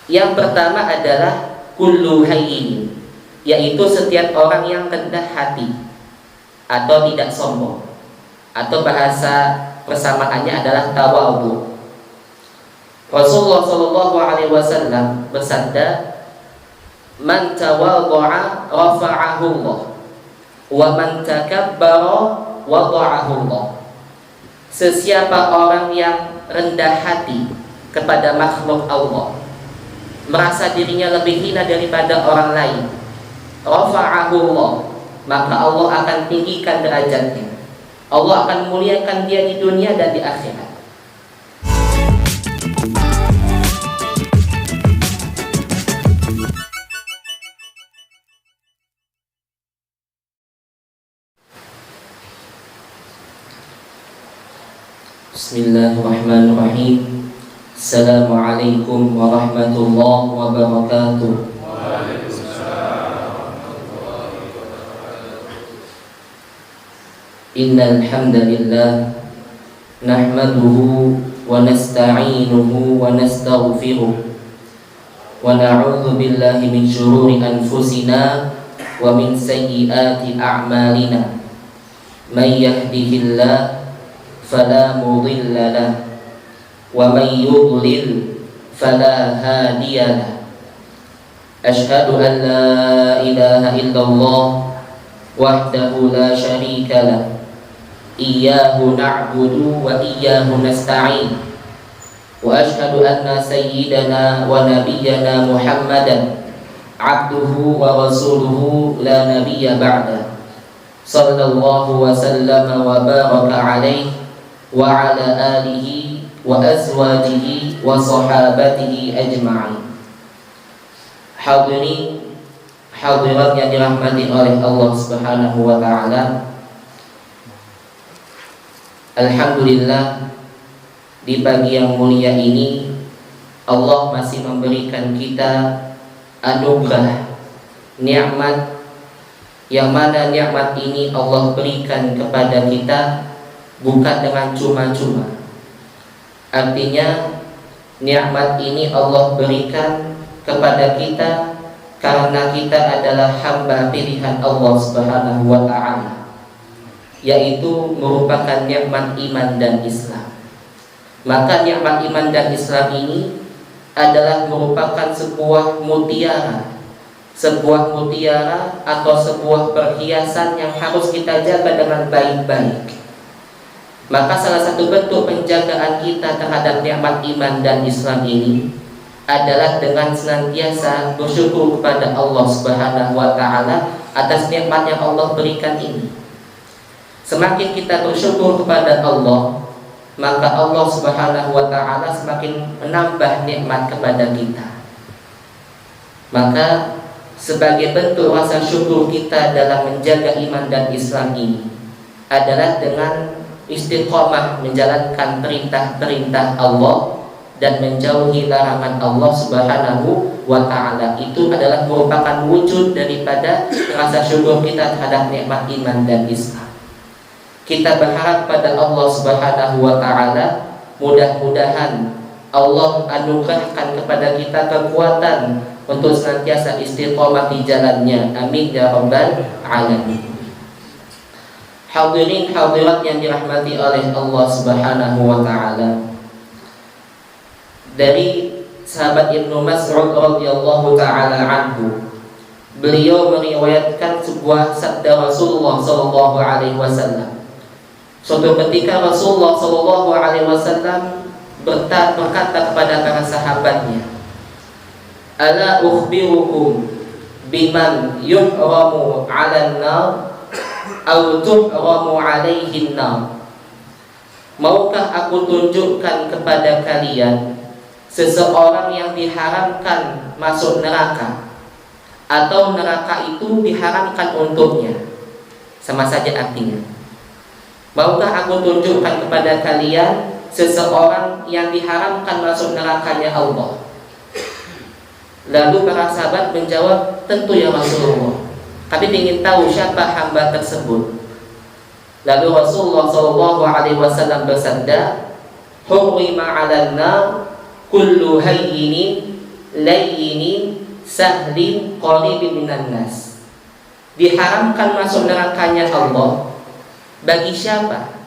Yang pertama adalah kullu hayyin, yaitu setiap orang yang rendah hati atau tidak sombong, atau bahasa persamaannya adalah tawadhu. Rasulullah Shallallahu Alaihi Wasallam bersabda, "Man tawadhu'a rafa'ahu Allah, wa man takabbara wada'ahu Allah." Sesiapa orang yang rendah hati kepada makhluk Allah, merasa dirinya lebih hina daripada orang lain, rafa'ahu Allah, maka Allah akan tinggikan derajatnya. Allah akan muliakan dia di dunia dan di akhirat. Bismillahirrahmanirrahim. Assalamualaikum warahmatullahi wabarakatuh. Innal hamdalillah nahmaduhu wa nasta'inuhu wa nastaghfiruh wa na'udzu billahi min shururi anfusina wa min sayyiati a'malina. May yahdihillahu fala mudilla lahu wa may yudlil fala hadiya lahu. Asyhadu an la ilaha illallah wahdahu la syarika lahu, iyyahu na'budu wa iyyahu nasta'in, wa asyhadu anna sayyidana wa nabiyyana Muhammadan abduhu wa rasuluhu la nabiyya ba'da, sallallahu wa sallama wa baraka alaihi wa ala alihi wa azwajihi wa sahabatihi ajma'in. Hadirin hadirat yang dirahmati oleh Allah Subhanahu wa taala, alhamdulillah, di pagi yang mulia ini Allah masih memberikan kita anugerah nikmat, yang mana nikmat ini Allah berikan kepada kita bukan dengan cuma-cuma. Artinya nikmat ini Allah berikan kepada kita karena kita adalah hamba pilihan Allah Subhanahu wa ta'ala, yaitu merupakan nikmat iman dan Islam. Maka nikmat iman dan Islam ini adalah merupakan sebuah mutiara atau sebuah perhiasan yang harus kita jaga dengan baik-baik. Maka salah satu bentuk penjagaan kita terhadap nikmat iman dan Islam ini adalah dengan senantiasa bersyukur kepada Allah Subhanahu wa ta'ala atas nikmat yang Allah berikan ini. Semakin kita bersyukur kepada Allah, maka Allah Subhanahu wa ta'ala semakin menambah nikmat kepada kita. Maka sebagai bentuk rasa syukur kita dalam menjaga iman dan Islam ini adalah dengan istiqomah menjalankan perintah-perintah Allah dan menjauhi larangan Allah Subhanahu wa ta'ala. Itu adalah merupakan wujud daripada rasa syukur kita terhadap nikmat iman dan Islam. Kita berharap pada Allah Subhanahu wa ta'ala, mudah-mudahan Allah anugerahkan kepada kita kekuatan untuk senantiasa istiqomah di jalannya. Amin ya rabbal alamin. Hadirin hadirat yang dirahmati oleh Allah Subhanahu wa ta'ala, dari sahabat Ibnu Mas'ud radhiyallahu ta'ala anhu, beliau meriwayatkan sebuah sabda Rasulullah sallallahu alaihi wasallam. Suatu ketika Rasulullah sallallahu alaihi wasallam berkata kepada para sahabatnya, "Ala ukhbirukum biman yuhramu 'alan nar aw tuhramu 'alaihin nar?" Maukah aku tunjukkan kepada kalian seseorang yang diharamkan masuk neraka, atau neraka itu diharamkan untuknya? Sama saja artinya. Maukah aku tunjukkan kepada kalian seseorang yang diharamkan masuk nerakanya Allah? Lalu para sahabat menjawab, tentu ya Rasulullah, kami ingin tahu siapa hamba tersebut. Lalu Rasulullah SAW bersabda, "Hurrima 'alan nar kullu hayyinin layyinin sahlin qaribin minan nas. Diharamkan masuk nerakanya Allah bagi siapa?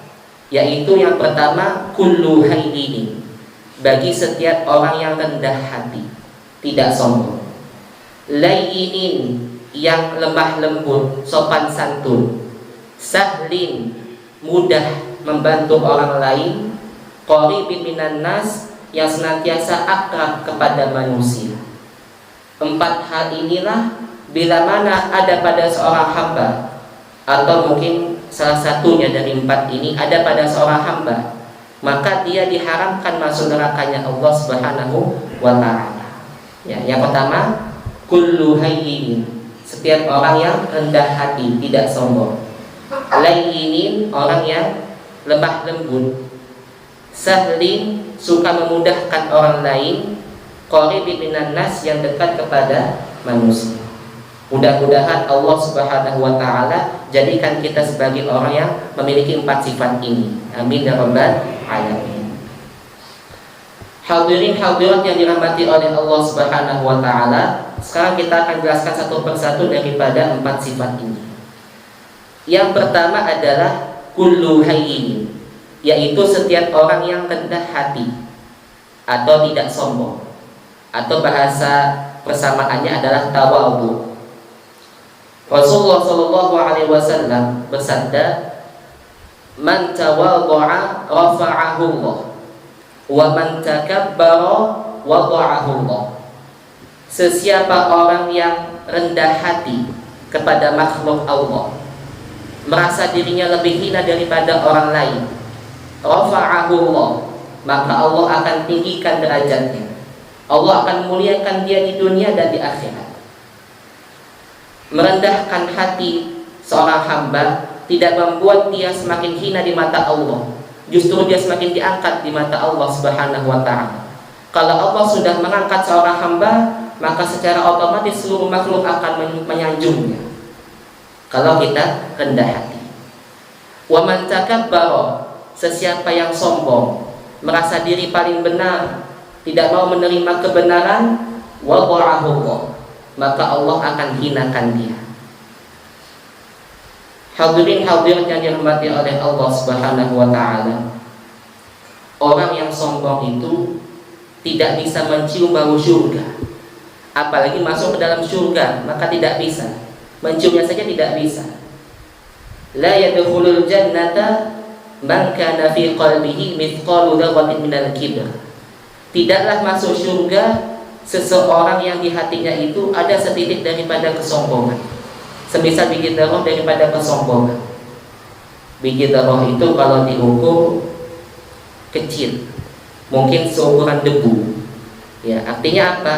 Yaitu yang pertama, kullu hayyinin, bagi setiap orang yang rendah hati, tidak sombong. Layyinin, yang lemah lembut, sopan santun. Sahlin, mudah membantu orang lain. Qaribin minan nas, yang senantiasa akrab kepada manusia. 4 hal inilah bila mana ada pada seorang hamba, atau mungkin salah satunya dari 4 ini ada pada seorang hamba, maka dia diharamkan masuk nerakanya Allah Subhanahu wa ta'ala. Ya, yang pertama, kullu hayyinin, setiap orang yang rendah hati, tidak sombong. Layyinin, orang yang lemah lembut. Sahlin, suka memudahkan orang lain. Qaribin minan nas, yang dekat kepada manusia. Mudah-mudahan Allah Subhanahu wa ta'ala jadikan kita sebagai orang yang memiliki 4 sifat ini. Amin ya rabbal alamin. Hadirin hadirat yang dirahmati oleh Allah Subhanahu wa ta'ala, sekarang kita akan jelaskan satu persatu daripada 4 sifat ini. Yang pertama adalah kullu hayyin, yaitu setiap orang yang rendah hati atau tidak sombong, atau bahasa persamaannya adalah tawadhu. Rasulullah sallallahu alaihi wasallam bersabda, "Man tawadha'a rafa'ahu Allah, wa man takabbara wada'ahu Allah." Sesiapa orang yang rendah hati kepada makhluk Allah, merasa dirinya lebih hina daripada orang lain, rafa'ahu Allah, maka Allah akan tinggikan derajatnya. Allah akan muliakan dia di dunia dan di akhirat. Merendahkan hati seorang hamba tidak membuat dia semakin hina di mata Allah, justru dia semakin diangkat di mata Allah Subhanahu wa ta'ala. Kalau Allah sudah mengangkat seorang hamba, maka secara otomatis seluruh makhluk akan menyanjungnya. Kalau kita rendah hati. Wa man takabbara, sesiapa yang sombong, merasa diri paling benar, tidak mau menerima kebenaran, wada'ahu Allah, maka Allah akan hinakan dia. Hadirin hadirat yang dirahmati oleh Allah Subhanahu wa ta'ala, orang yang sombong itu tidak bisa mencium bau surga, apalagi masuk ke dalam surga, maka tidak bisa. Menciumnya saja tidak bisa. La yadkhulul jannata man kana fi qalbihi mithqalu dzarratin minal kibr. Tidaklah masuk surga seseorang yang di hatinya itu ada setitik daripada kesombongan, semisal biji darah daripada kesombongan. Biji darah itu kalau diukur kecil, mungkin seukuran debu. Ya, artinya apa?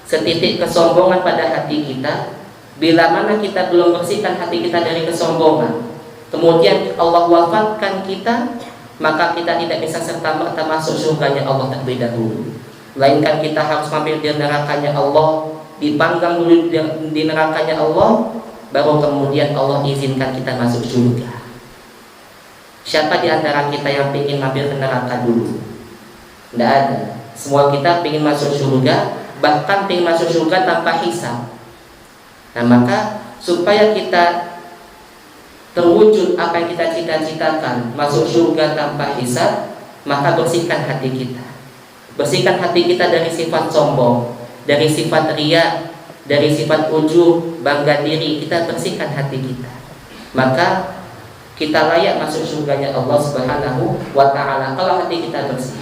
Setitik kesombongan pada hati kita. Bila mana kita belum bersihkan hati kita dari kesombongan, kemudian Allah wafatkan kita, maka kita tidak bisa serta-merta masuk surganya Allah terlebih dahulu. Melainkan kita harus mampir di nerakanya Allah, dipanggang dulu di nerakanya Allah, baru kemudian Allah izinkan kita masuk surga. Siapa di antara kita yang ingin mampir ke neraka dulu? Tidak ada. Semua kita ingin masuk surga, bahkan ingin masuk surga tanpa hisab. Nah, maka supaya kita terwujud apa yang kita cita-citakan, masuk surga tanpa hisab, maka bersihkan hati kita. Bersihkan hati kita dari sifat sombong, dari sifat riya, dari sifat ujub, bangga diri. Kita bersihkan hati kita, maka kita layak masuk surganya Allah Subhanahu wa ta'ala kalau hati kita bersih.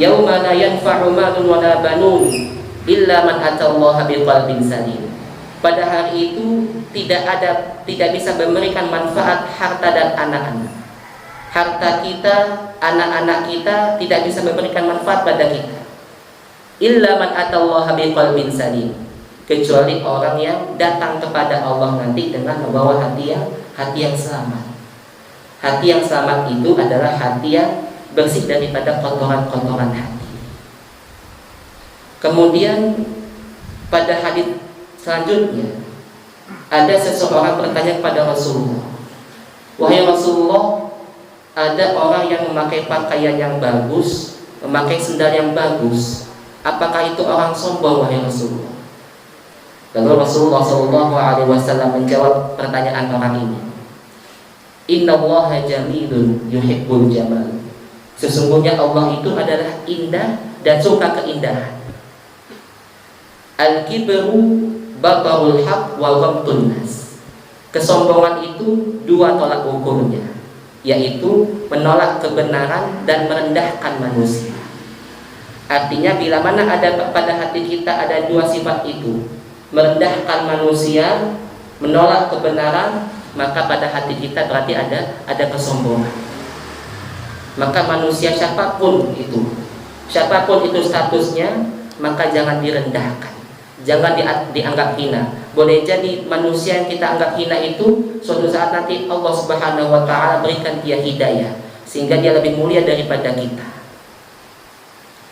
Yauma la yanfa'u malun wa la banun illa man atallaha biqalbin salim. Pada hari itu tidak bisa memberikan manfaat harta dan anak-anak. Harta kita, anak-anak kita tidak bisa memberikan manfaat pada kita. Illa man atallaha biqalbin salim, kecuali orang yang datang kepada Allah nanti dengan membawa hati yang selamat. Hati yang selamat itu adalah hati yang bersih daripada kotoran-kotoran hati. Kemudian pada hadis selanjutnya ada seseorang bertanya kepada Rasulullah, "Wahai Rasulullah, ada orang yang memakai pakaian yang bagus, memakai sendal yang bagus, apakah itu orang sombong wahai Rasulullah? Lalu Rasulullah SAW menjawab pertanyaan orang ini. Innallaha jamilun yuhibbul jamal. Sesungguhnya Allah itu adalah indah dan suka keindahan. Al-kibru batarul haq wa ghamtun nas. Kesombongan itu dua tolak ukurnya, yaitu menolak kebenaran dan merendahkan manusia. Artinya bila mana ada pada hati kita ada dua sifat itu, merendahkan manusia, menolak kebenaran, maka pada hati kita berarti ada kesombongan. Maka manusia siapapun itu statusnya, maka jangan direndahkan, jangan dianggap hina. Boleh jadi manusia yang kita anggap hina itu suatu saat nanti Allah Subhanahu wa taala berikan dia hidayah sehingga dia lebih mulia daripada kita.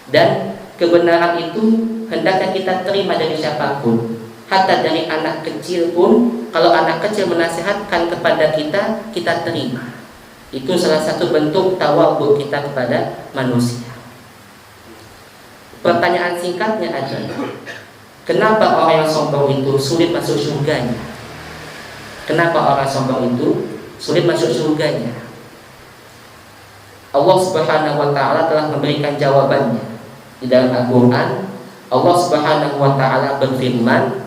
Dan kebenaran itu hendaknya kita terima dari siapapun, hatta dari anak kecil pun. Kalau anak kecil menasihatkan kepada kita, kita terima. Itu salah satu bentuk tawadhu kita kepada manusia. Pertanyaan singkatnya adalah, kenapa orang yang sombong itu sulit masuk surganya? Kenapa orang sombong itu sulit masuk surganya? Allah Subhanahu wa taala telah memberikan jawabannya. Di dalam Al-Quran, Allah Subhanahu wa taala berfirman,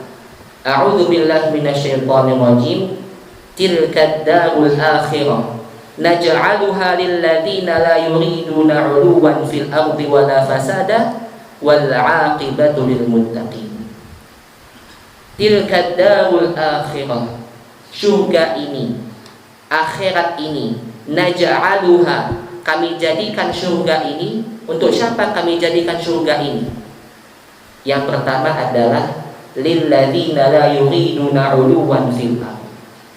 A'udzu billahi minasyaitonir rajim. Tilkad darul akhirah naj'aluha lil ladzina la yuriduna 'uluwan fil ardi wala fasada wal 'aqibatu lil muttaqin. Tilkad darul akhirah, surga ini, akhirat ini, naj'aluha, kami jadikan surga ini. Untuk siapa kami jadikan surga ini? Yang pertama adalah lilladzina la yuriduna 'uluwan fil ardh,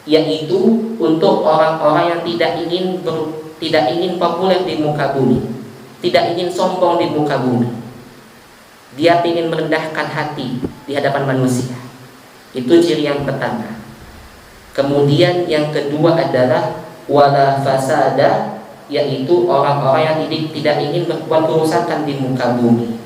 yaitu untuk orang-orang yang tidak ingin populer di muka bumi, tidak ingin sombong di muka bumi. Dia ingin merendahkan hati di hadapan manusia. Itu ciri yang pertama. Kemudian yang kedua adalah wala fasada, yaitu orang-orang yang tidak ingin berbuat kerusakan di muka bumi.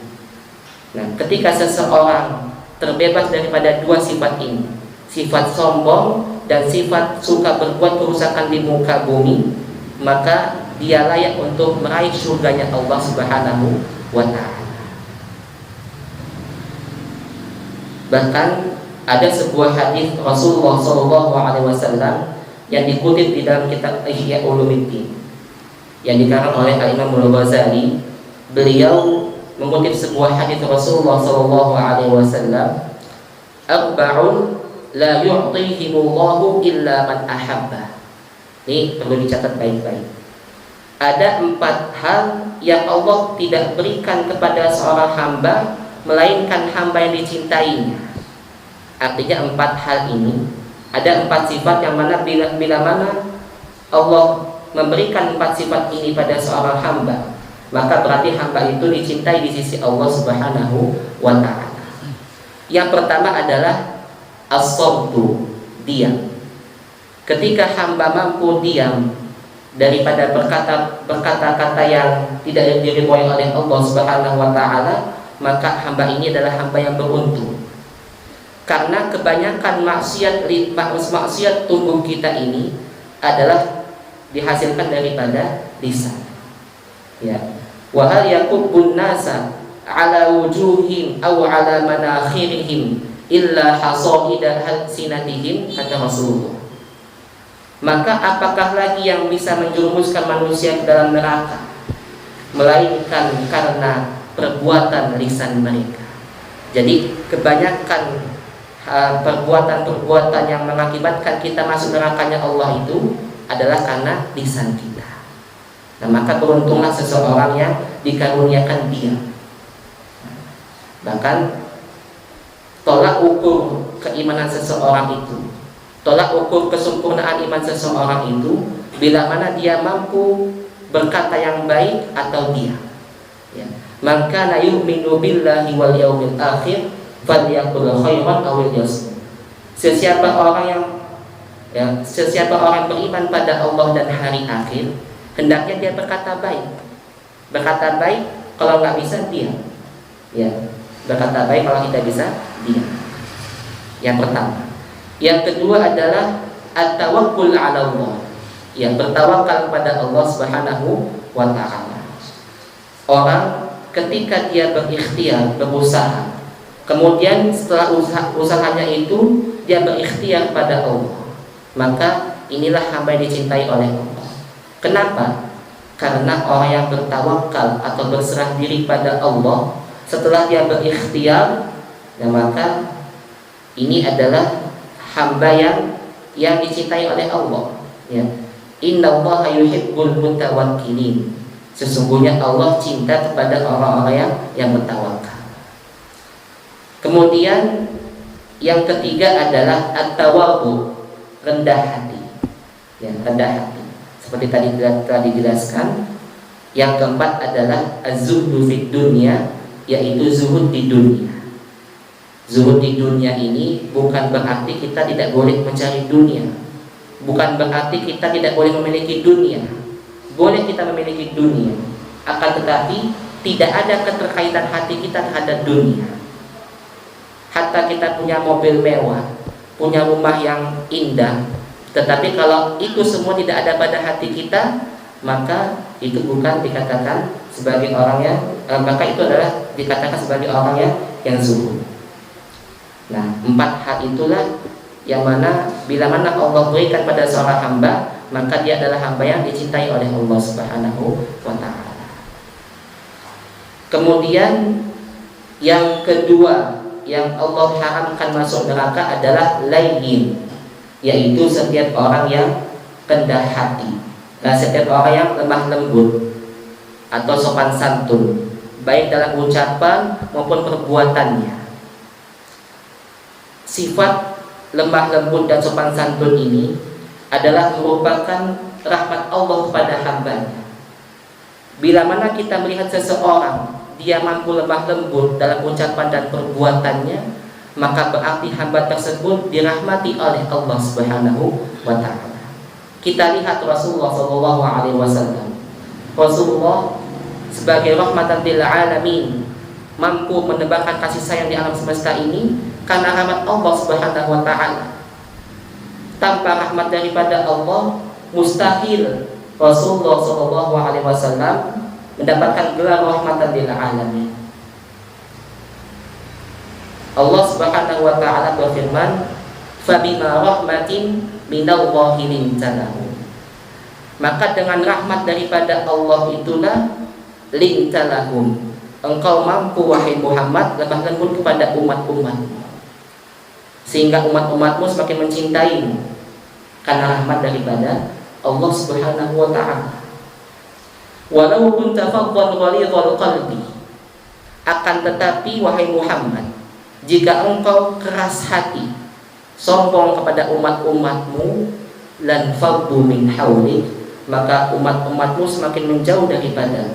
Nah, ketika seseorang terbebas daripada dua sifat ini, sifat sombong dan sifat suka berbuat kerusakan di muka bumi, maka dia layak untuk meraih surganya Allah Subhanahu wa ta'ala. Bahkan ada sebuah hadis Rasulullah SAW yang dikutip di dalam kitab Ihya Ulumuddin yang dikarang oleh Imam Al-Ghazali. Beliau mengutip sebuah hadis Rasulullah SAW, arba'un la yu'tihimullahu illa man ahabba. Ini perlu dicatat baik-baik. Ada 4 hal yang Allah tidak berikan kepada seorang hamba melainkan hamba yang dicintainya. Artinya 4 hal ini, ada 4 sifat yang mana bila mana Allah memberikan 4 sifat ini pada seorang hamba, maka berarti hamba itu dicintai di sisi Allah Subhanahu wa ta'ala. Yang pertama adalah as-sabtu, diam. Ketika hamba mampu diam daripada berkata-kata yang tidak diridhoi oleh Allah Subhanahu wa ta'ala, maka hamba ini adalah hamba yang beruntung. Karena kebanyakan maksiat tubuh kita ini adalah dihasilkan daripada lisan. Ya. Wa hal yakubbun nasa ala wujuhim aw ala manakhirihim illa hasaida sinatihim, kata Rasulullah. Maka apakah lagi yang bisa menjerumuskan manusia ke dalam neraka melainkan karena perbuatan lisan mereka. Jadi kebanyakan perbuatan-perbuatan yang mengakibatkan kita masuk nerakanya Allah itu adalah karena lisan kita. Nah, maka beruntunglah seseorang yang dikaruniakan diam. Bahkan tolak ukur keimanan seseorang itu, tolak ukur kesempurnaan iman seseorang itu, bila mana dia mampu berkata yang baik atau diam. Ya. Man kana yu'minu billahi wal yaumil akhir falyaqul khairan aw liyasmut. Sesiapa orang beriman pada Allah dan hari akhir, hendaknya dia berkata baik. Berkata baik, kalau nggak bisa diam. Ya, berkata baik kalau kita bisa diam. Yang pertama. Yang kedua adalah at-tawakkul 'ala Allah. Ya, bertawakal kepada Allah Subhanahu wa taala. Orang ketika dia berikhtiar, berusaha, kemudian setelah usahanya itu dia berikhtiar pada Allah, maka inilah hamba yang dicintai oleh Allah. Kenapa? Karena orang yang bertawakal atau berserah diri pada Allah setelah dia berikhtiar, ya maka ini adalah hamba yang dicintai oleh Allah. Ya. Innallaha yuhibbul mutawakkilin. Sesungguhnya Allah cinta kepada orang-orang yang bertawakal. Kemudian yang ketiga adalah at-tawadhu, rendah hati. Ya, rendah hati. Seperti tadi telah dijelaskan. Yang keempat adalah az-zuhdu fid dunya, yaitu zuhud di dunia. Zuhud di dunia ini bukan berarti kita tidak boleh mencari dunia, bukan berarti kita tidak boleh memiliki dunia. Boleh kita memiliki dunia, akan tetapi tidak ada keterkaitan hati kita terhadap dunia. Hatta kita punya mobil mewah, punya rumah yang indah, tetapi kalau itu semua tidak ada pada hati kita, maka itu bukan dikatakan sebagai orang yang maka itu adalah dikatakan sebagai orang yang zuhud. Nah, 4 hal itulah yang mana bila mana Allah berikan pada seorang hamba, maka dia adalah hamba yang dicintai oleh Allah Subhanahu wa taala. Kemudian yang kedua yang Allah haramkan masuk neraka adalah layyin, yaitu setiap orang yang rendah hati. Nah, setiap orang yang lemah lembut atau sopan santun, baik dalam ucapan maupun perbuatannya. Sifat lemah lembut dan sopan santun ini adalah merupakan rahmat Allah kepada hambanya. Bila mana kita melihat seseorang dia mampu lemah lembut dalam ucapan dan perbuatannya, maka berarti hamba tersebut dirahmati oleh Allah Subhanahu wa taala. Kita lihat Rasulullah SAW. Rasulullah sebagai rahmatan lil alamin mampu menebarkan kasih sayang di alam semesta ini karena rahmat Allah Subhanahu wa taala. Tanpa rahmat daripada Allah, mustahil Rasulullah SAW mendapatkan gelar rahmatan lil alamin. Allah Subhanahu wa taala berfirman, "Fabima rahmatin minallahi linta lahum." Maka dengan rahmat daripada Allah itulah linta lahum, engkau mampu wahai Muhammad lemah lembut kepada umat-umatmu, sehingga umat-umatmu semakin mencintaimu karena rahmat daripada Allah Subhanahu wa taala. Walau kunta faddan ghalidhal qalbi, akan tetapi wahai Muhammad, jika engkau keras hati, sombong kepada umat-umatmu, lan faddu min hawlik, maka umat-umatmu semakin menjauh daripada.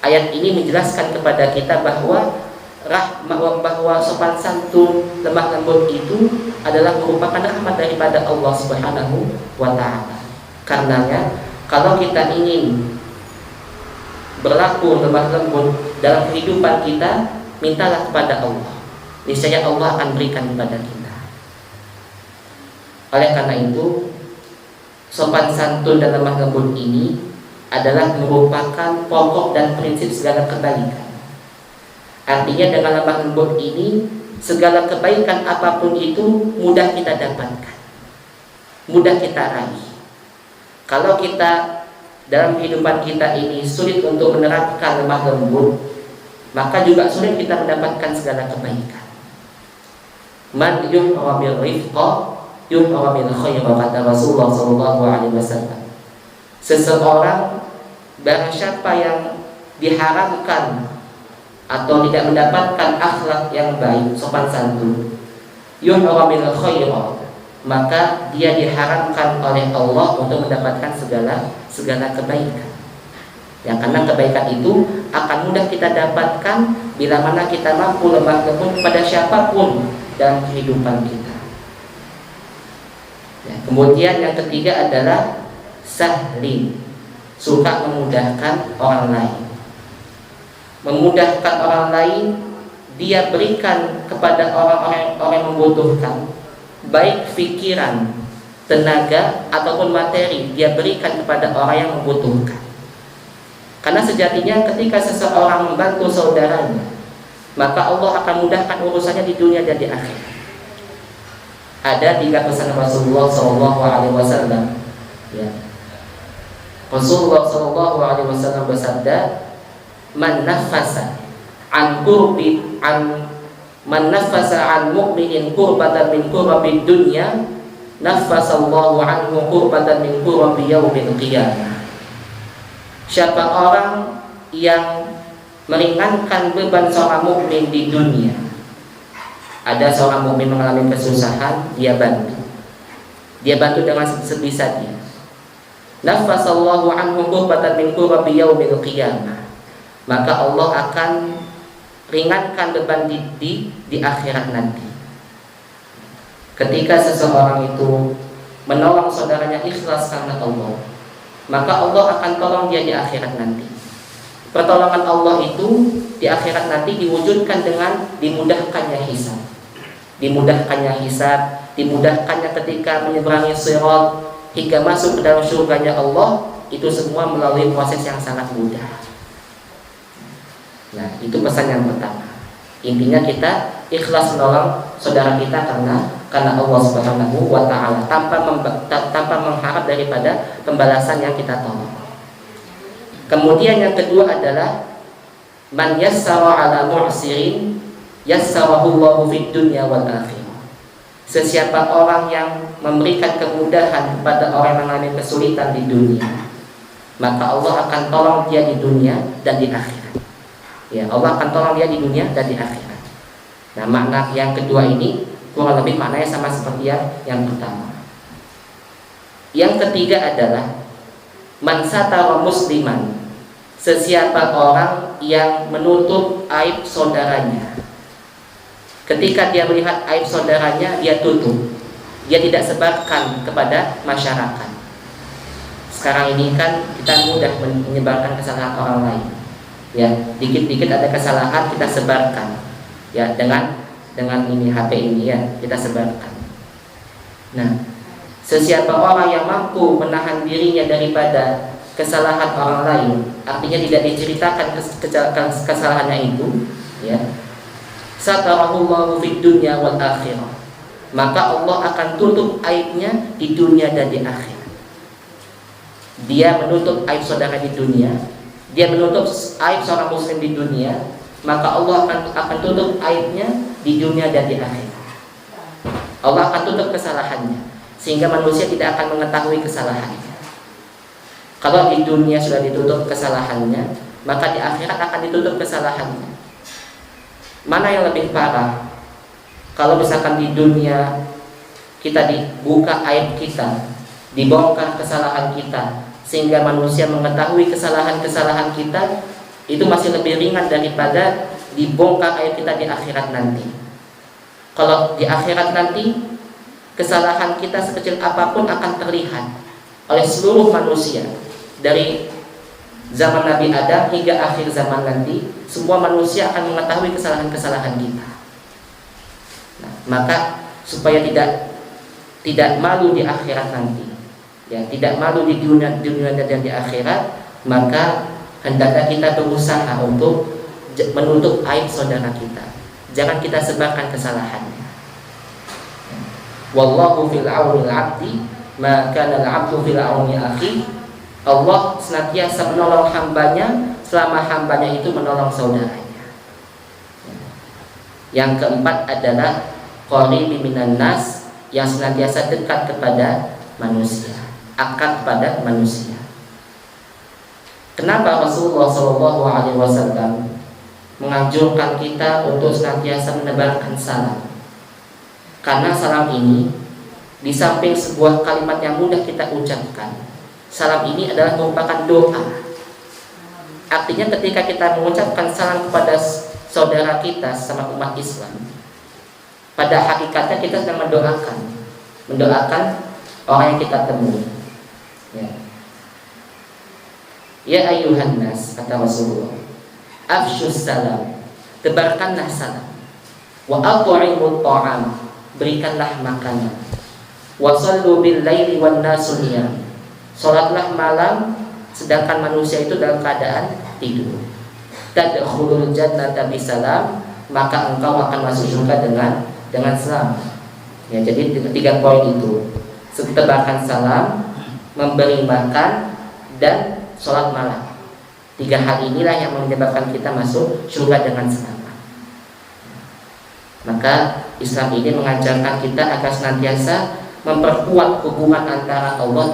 Ayat ini menjelaskan kepada kita bahwa sopan santun, lemah lembut itu adalah merupakan rahmat daripada Allah Subhanahu wa taala. Karenanya kalau kita ingin berlaku lemah lembut dalam kehidupan kita, mintalah kepada Allah. Niscaya Allah akan berikan kepada kita. Oleh karena itu, sopan santun dan lemah lembut ini adalah merupakan pokok dan prinsip segala kebaikan. Artinya dengan lemah lembut ini, segala kebaikan apapun itu mudah kita dapatkan, mudah kita raih. Kalau kita dalam kehidupan kita ini sulit untuk menerapkan lemah lembut, maka juga sulit kita mendapatkan segala kebaikan. Man yuhra bil rifqa yuhra bil khair, kata Rasulullah SAW. Seseorang barang siapa yang diharamkan atau tidak mendapatkan akhlak yang baik, sopan santun, yuhra bil khair, maka dia diharamkan oleh Allah untuk mendapatkan segala kebaikan. Ya, karena kebaikan itu akan mudah kita dapatkan bila mana kita mampu lemah lembut kepada siapapun dalam kehidupan kita. Ya, kemudian yang ketiga adalah sahli, suka memudahkan orang lain. memudahkan orang lain, dia berikan kepada orang-orang yang membutuhkan, baik pikiran, tenaga ataupun materi, dia berikan kepada orang yang membutuhkan. Karena sejatinya ketika seseorang membantu saudaranya, maka Allah akan mudahkan urusannya di dunia dan di akhirat. Ada 3 pesan Rasulullah SAW. Ya. Rasulullah SAW bersabda, man nafasa an mu'minin kurbatan min kurabid dunya, nafasallahu anhu kurbatan min kurabi yaumil qiyamah. Siapa orang yang meringankan beban seorang mukmin di dunia, ada seorang mukmin mengalami kesusahan, dia bantu dengan sebisa dia. Nafasallahu anhu kurbatan min kurabi yaumil qiyamah, maka Allah akan ringankan beban di akhirat nanti. Ketika seseorang itu menolong saudaranya ikhlas karena Allah, maka Allah akan tolong dia di akhirat nanti. Pertolongan Allah itu di akhirat nanti diwujudkan dengan dimudahkannya hisab. Dimudahkannya ketika menyeberangi sirat hingga masuk ke dalam surganya Allah, itu semua melalui proses yang sangat mudah. Nah, itu pesan yang pertama. Intinya kita ikhlas menolong saudara kita karena Allah Subhanahu wa taala, tanpa mengharap daripada pembalasan yang kita tolong. Kemudian yang kedua adalah man yassara ala mu'sirin yassarahu Allahu fid dunya wal akhirah. Sesiapa orang yang memberikan kemudahan kepada orang yang mengalami kesulitan di dunia, maka Allah akan tolong dia di dunia dan di akhirat. Ya, Allah akan tolong dia di dunia dan di akhirat. Nah, makna yang kedua ini kurang lebih maknanya sama seperti yang pertama. Yang ketiga adalah man satara musliman, sesiapa orang yang menutup aib saudaranya. Ketika dia melihat aib saudaranya, dia tutup, dia tidak sebarkan kepada masyarakat. Sekarang ini kan kita mudah menyebarkan kesalahan orang lain. Ya, dikit-dikit ada kesalahan kita sebarkan. Ya, dengan ini HP ini ya, kita sebarkan. Nah, sesiapa orang yang mampu menahan dirinya daripada kesalahan orang lain, artinya tidak diceritakan kesalahannya itu, ya, satarahullahu fid dunya wal akhirah, maka Allah akan tutup aibnya di dunia dan di akhirat. Dia menutup aib saudara di dunia, dia menutup aib seorang muslim di dunia, maka Allah akan tutup aibnya di dunia dan di akhirat. Allah akan tutup kesalahannya sehingga manusia tidak akan mengetahui kesalahannya. Kalau di dunia sudah ditutup kesalahannya, maka di akhirat akan ditutup kesalahannya. Mana yang lebih parah? Kalau misalkan di dunia kita dibuka aib kita, dibongkar kesalahan kita, sehingga manusia mengetahui kesalahan-kesalahan kita, itu masih lebih ringan daripada dibongkar aib kita di akhirat nanti. Kalau di akhirat nanti, kesalahan kita sekecil apapun akan terlihat oleh seluruh manusia, dari zaman Nabi Adam hingga akhir zaman nanti, semua manusia akan mengetahui kesalahan-kesalahan kita. Nah, maka supaya tidak malu di akhirat nanti, ya, tidak malu di dunia dan di akhirat, maka hendaknya kita berusaha untuk menutup aib saudara kita. Jangan kita sebarkan kesalahannya. Wallahu fil auni al-'abdi ma kana al-'abdu fil auni akhi. Allah senantiasa menolong hambanya selama hambanya itu menolong saudaranya. Yang keempat adalah qaribi minan nas, yang senantiasa dekat kepada manusia, akrab kepada manusia. Kenapa Rasulullah SAW menganjurkan kita untuk senantiasa menebarkan salam? Karena salam ini, di samping sebuah kalimat yang mudah kita ucapkan, salam ini adalah merupakan doa. Artinya ketika kita mengucapkan salam kepada saudara kita sama umat Islam, pada hakikatnya kita sedang mendoakan orang yang kita temui. Ya ayuhan nas, kata Rasulullah, Afsyus salam, tebarkanlah salam. Wa at'imut ta'am, berikanlah makanan. Wa shallu bil laili wan nasu niyam, salatlah malam sedangkan manusia itu dalam keadaan tidur. Tadkhulul jannata bisalam, maka engkau akan masuk surga dengan salam. Ya, jadi 3 poin itu: tebarkan salam, memberi makan, dan sholat malam. 3 hal inilah yang menyebabkan kita masuk surga dengan selamat. Maka Islam ini mengajarkan kita agar senantiasa memperkuat hubungan antara Allah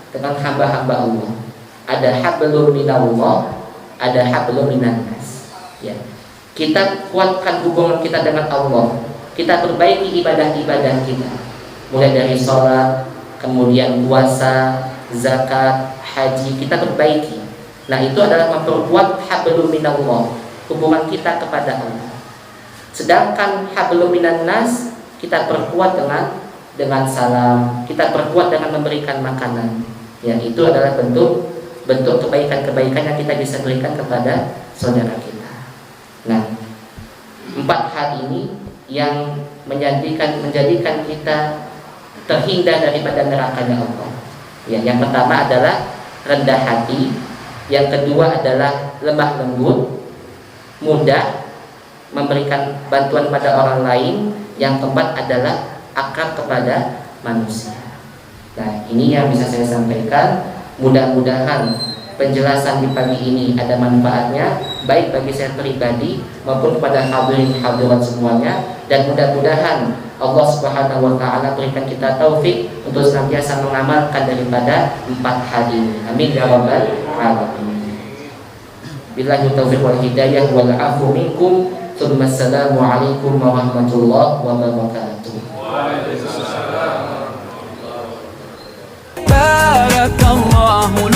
dengan hamba-hamba Allah. Ada hablum minallah, ada hablum minan nas. Ya. Kita kuatkan hubungan kita dengan Allah. Kita perbaiki ibadah-ibadah kita, mulai dari sholat, kemudian puasa, zakat, haji, kita perbaiki. Nah, itu adalah memperkuat hablum minallah, hubungan kita kepada Allah. Sedangkan hablum minan nas kita perkuat dengan salam, kita perkuat dengan memberikan makanan. Ya, itu adalah bentuk kebaikan-kebaikan yang kita bisa berikan kepada saudara kita. Nah, 4 hal ini yang menjadikan kita terhindar daripada nerakanya Allah. Ya, yang pertama adalah rendah hati, yang kedua adalah lemah lembut, mudah memberikan bantuan pada orang lain, yang keempat adalah akrab kepada manusia. Nah, ini yang bisa saya sampaikan. Mudah-mudahan penjelasan di pagi ini ada manfaatnya, baik bagi saya pribadi maupun kepada hadirin hadirat semuanya, dan mudah-mudahan Allah Subhanahu wa taala berikan kita taufik untuk senantiasa mengamalkan daripada 4 hal ini. Amin ya rabbal alamin. Billahi taufiq wal hidayah wal afu minkum. Assalamu alaikum warahmatullahi wabarakatuh. Waalaikumsalam. Barakallahu